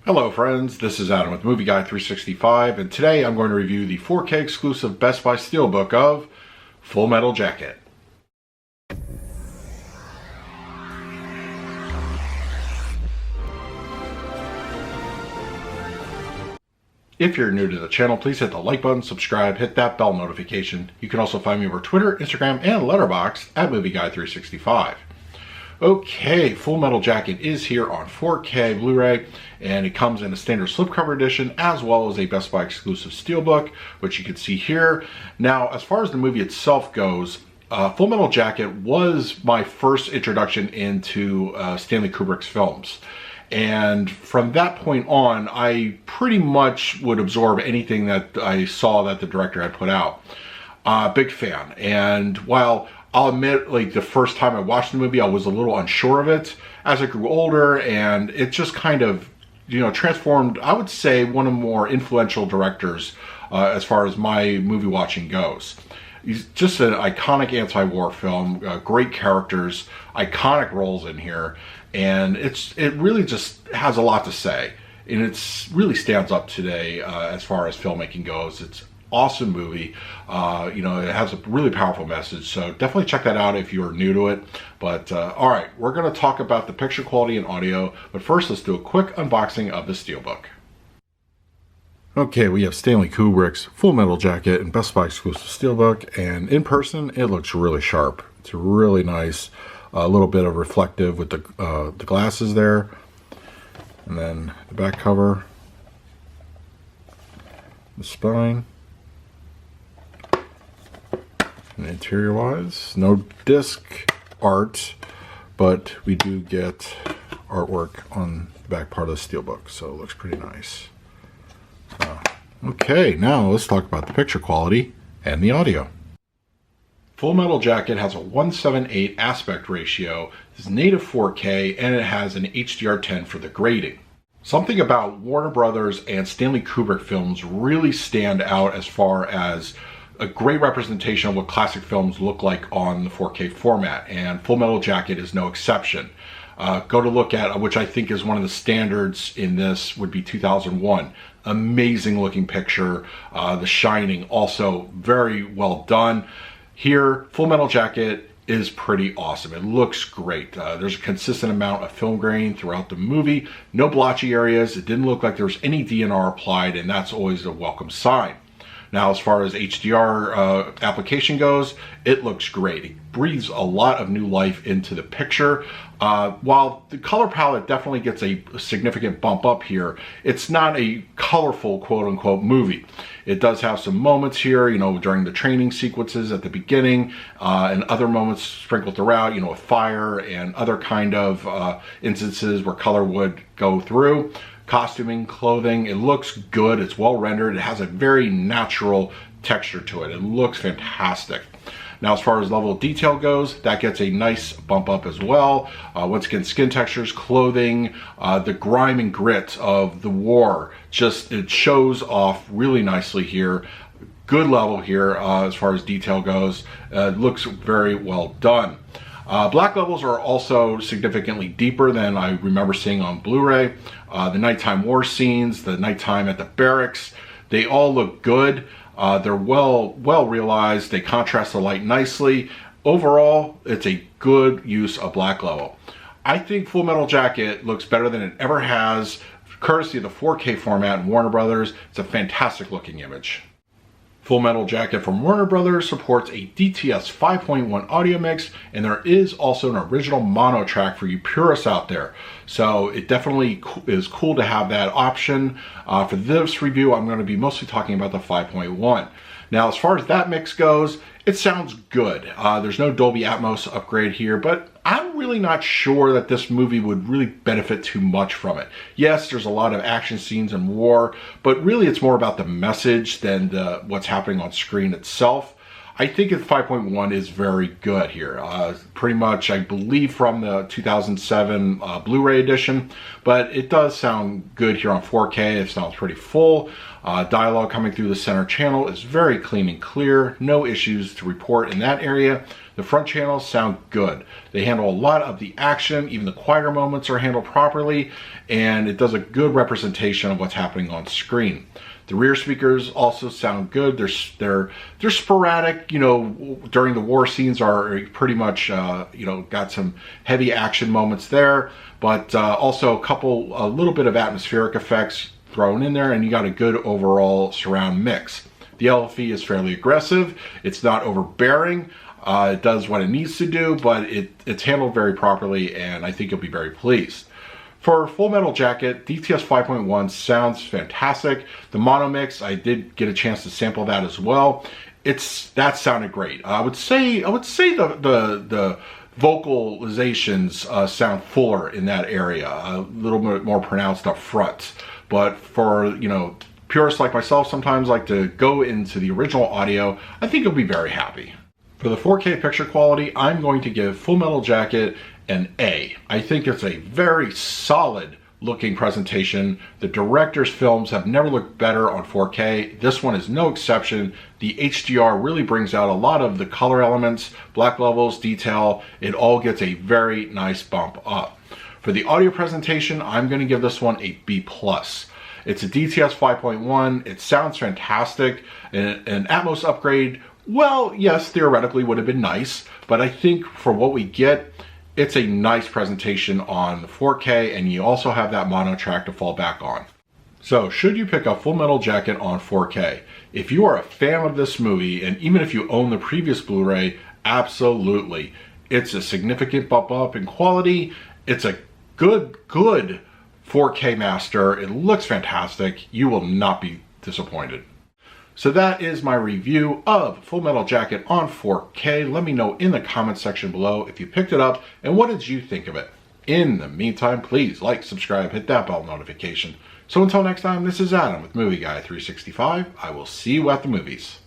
Hello friends, this is Adam with Movie Guy 365, and today I'm going to review the 4K exclusive Best Buy Steelbook of Full Metal Jacket. If you're new to the channel, please hit the like button, subscribe, hit that bell notification. You can also find me over Twitter, Instagram, and Letterboxd at Movie Guy 365. Okay, Full Metal Jacket is here on 4K Blu-ray, and it comes in a standard slipcover edition as well as a Best Buy exclusive Steelbook, which you can see here. Now, as far as the movie itself goes, Full Metal Jacket was my first introduction into Stanley Kubrick's films. And from that point on, I pretty much would absorb anything that I saw that the director had put out. Big fan. And while I'll admit, like, the first time I watched the movie, I was a little unsure of it. As I grew older, and it just kind of, transformed, I would say, one of the more influential directors as far as my movie watching goes. He's just an iconic anti-war film, great characters, iconic roles in here, and it really just has a lot to say. And it really stands up today as far as filmmaking goes. It's awesome movie. It has a really powerful message, so definitely check that out if you're new to it. But all right, we're going to talk about the picture quality and audio, but first let's do a quick unboxing of the Steelbook. Okay, we have Stanley Kubrick's Full Metal Jacket and Best Buy exclusive Steelbook, and in person it looks really sharp. It's really nice, a little bit of reflective with the glasses there, and then the back cover, the spine. And interior wise, no disc art, but we do get artwork on the back part of the Steelbook, so it looks pretty nice. Okay, now let's talk about the picture quality and the audio. Full Metal Jacket has a 1:7:8 aspect ratio, is native 4K, and it has an HDR10 for the grading. Something about Warner Brothers and Stanley Kubrick films really stand out as far as a great representation of what classic films look like on the 4K format, and Full Metal Jacket is no exception. Go to look at, which I think is one of the standards in this, would be 2001. Amazing looking picture. The Shining, also very well done. Here, Full Metal Jacket is pretty awesome. It looks great. There's a consistent amount of film grain throughout the movie. No blotchy areas. It didn't look like there was any DNR applied, and that's always a welcome sign. Now, as far as HDR application goes, it looks great. It breathes a lot of new life into the picture. While the color palette definitely gets a significant bump up here, it's not a colorful quote-unquote movie. It does have some moments here, during the training sequences at the beginning, and other moments sprinkled throughout, with fire and other kind of instances where color would go through. Costuming, clothing, it looks good. It's well rendered. It has a very natural texture to it. It looks fantastic. Now, as far as level of detail goes, that gets a nice bump up as well. Once again, skin textures, clothing, the grime and grit of the war, it shows off really nicely here. Good level here as far as detail goes. It looks very well done. Black levels are also significantly deeper than I remember seeing on Blu-ray. The nighttime war scenes, the nighttime at the barracks, they all look good. They're well realized. They contrast the light nicely. Overall, it's a good use of black level. I think Full Metal Jacket looks better than it ever has, courtesy of the 4K format and Warner Brothers. It's a fantastic looking image. Full Metal Jacket from Warner Brothers supports a DTS 5.1 audio mix, and there is also an original mono track for you purists out there. So it definitely is cool to have that option. For this review, I'm going to be mostly talking about the 5.1. Now, as far as that mix goes, it sounds good. There's no Dolby Atmos upgrade here, but I'm really not sure that this movie would really benefit too much from it. Yes, there's a lot of action scenes and war, but really it's more about the message than what's happening on screen itself. I think the 5.1 is very good here. Pretty much, I believe, from the 2007 Blu-ray edition, but it does sound good here on 4K. It sounds pretty full. Dialogue coming through the center channel is very clean and clear. No issues to report in that area. The front channels sound good. They handle a lot of the action, even the quieter moments are handled properly, and it does a good representation of what's happening on screen. The rear speakers also sound good. They're sporadic, you know, during the war scenes are pretty much, you know, got some heavy action moments there, but also a little bit of atmospheric effects thrown in there, and you got a good overall surround mix. The LFE is fairly aggressive. It's not overbearing. It does what it needs to do, but it's handled very properly, and I think you'll be very pleased. For Full Metal Jacket, DTS 5.1 sounds fantastic. The mono mix, I did get a chance to sample that as well. That sounded great. I would say the vocalizations sound fuller in that area, a little bit more pronounced up front. But for, you know, purists like myself sometimes like to go into the original audio, I think you'll be very happy. For the 4K picture quality, I'm going to give Full Metal Jacket an A. I think it's a very solid looking presentation. The director's films have never looked better on 4K. This one is no exception. The HDR really brings out a lot of the color elements, black levels, detail. It all gets a very nice bump up. For the audio presentation, I'm going to give this one a B+. It's a DTS 5.1. It sounds fantastic. An Atmos upgrade, well, yes, theoretically would have been nice, but I think for what we get, it's a nice presentation on the 4K, and you also have that mono track to fall back on. So, should you pick up Full Metal Jacket on 4K? If you are a fan of this movie, and even if you own the previous Blu-ray, absolutely. It's a significant bump up in quality. It's a good 4K master. It looks fantastic. You will not be disappointed. So that is my review of Full Metal Jacket on 4K. Let me know in the comment section below if you picked it up and what did you think of it. In the meantime, please like, subscribe, hit that bell notification. So until next time, this is Adam with Movie Guy 365. I will see you at the movies.